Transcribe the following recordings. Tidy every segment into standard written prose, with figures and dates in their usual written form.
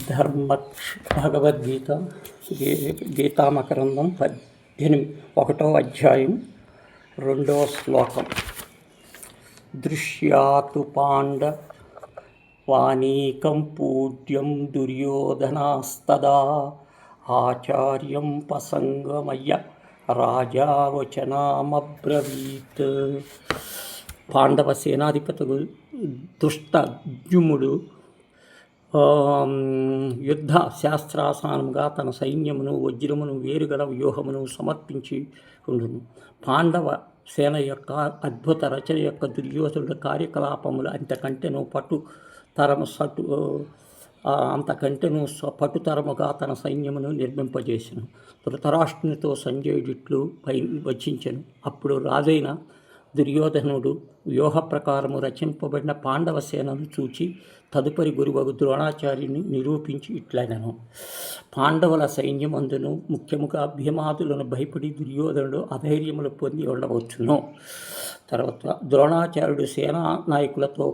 ధర్మ భగవద్గీత గీతామకరందం 1వ అధ్యాయం 2వ శ్లోకం. దృశ్యాతు పాండవానీకం పూజ్యం దుర్యోధనాస్తదా ఆచార్యం ప్రసంగమయ్య రాజా వచనామబ్రవీత్. పాండవ సేనాధిపతులు దుష్టద్యుమ్నుడు యుద్ధ శాస్త్రాసనముగా తన సైన్యమును వజ్రమును వేరుగల వ్యూహమును సమర్పించి ఉండును. పాండవ సేన యొక్క అద్భుత రచన యొక్క దుర్యోధనుడు కార్యకలాపములు అంతకంటేను పటుతరముగా తన సైన్యమును నిర్మింపజేసెను. ధృతరాష్ట్రునితో సంజయుడిట్లు వచించెను. అప్పుడు రాజైన దుర్యోధనుడు వ్యూహ ప్రకారము రచింపబడిన పాండవ సేనను చూచి తదుపరి గురువగు ద్రోణాచార్యుని నిరూపించి ఇట్లనెను. పాండవుల సైన్యమందును ముఖ్యముగా భీమాదులను భయపడి దుర్యోధనుడు అధైర్యములు పొంది ఉండవచ్చును. తర్వాత ద్రోణాచార్యుడు సేనా నాయకులతో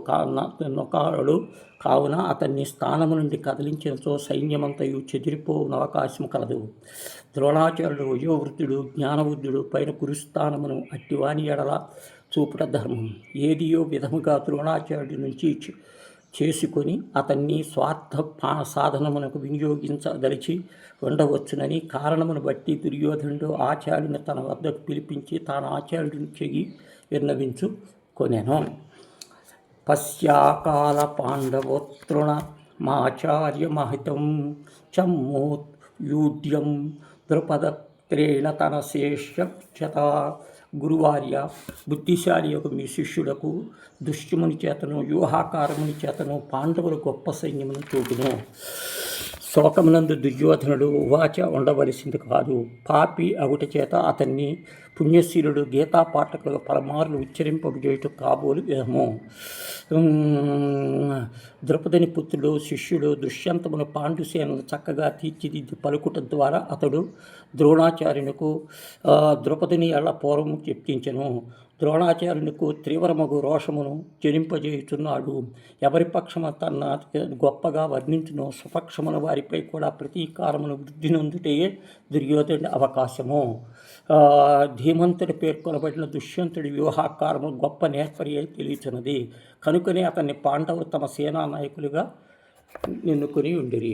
నొకాడు కావున అతన్ని స్థానము నుండి కదిలించినతో సైన్యమంతయు చెదిరిపోవున అవకాశం కలదు. ద్రోణాచార్యుడు వయోవృద్ధుడు జ్ఞానబుద్ధుడు పైన కురుస్థానమును అట్టివాని ఎడల చూపుట ధర్మం. ఏదియో విధముగా ద్రోణాచార్యుడి నుంచి చేసుకొని అతన్ని స్వార్థ సాధనమునకు వినియోగించదలిచి ఉండవచ్చునని కారణమును బట్టి దుర్యోధనుడు ఆచార్యుని తన వద్దకు పిలిపించి తాను ఆచార్యుడిని చెగి విన్నవించుకొనెను. పశ్యాకాల పాండవోతృణ మాచార్యమహితం చమ్మోయూఢ్యం ద్రుపదత్రేణ తన శేష్యత. గురువార్య, బుద్ధిశాలి యొక్క మీ శిష్యులకు దుష్యముని చేతను వ్యూహాకారముని చేతను పాండవులు గొప్ప సైన్యమును చూపును. శోకమునందు దుర్యోధనుడు ఉవాచ ఉండవలసింది కాదు. పాపి అగుట చేత అతన్ని పుణ్యశీలుడు గీతా పాఠకులకు పరమార్లు ఉచ్చరింపజేయటం కాబోలు విధము. ద్రౌపదిని పుత్రుడు శిష్యుడు దుష్యంతమును పాండుసేనను చక్కగా తీర్చిదిద్ది పలుకుట ద్వారా అతడు ద్రోణాచార్యునికు ద్రౌపదిని ఎల్ల పూర్వము చెప్పించెను. ద్రోణాచార్యునికు తీవ్రమగు రోషమును జనింపజేయుచున్నాడు. ఎవరి పక్షము తన గొప్పగా వర్ణించును స్వపక్షమున వారిపై కూడా ప్రతీకారమును వృద్ధి నొందుటే దుర్యోధనుడి అవకాశము. ధీమంతుడు పేర్కొనబడిన దుష్యంతుడి వ్యూహాకారము గొప్ప నేర్పరి తెలియచున్నది. కనుకనే అతన్ని పాండవులు తమ సేనా నాయకులుగా ఎన్నుకొని ఉండిరి.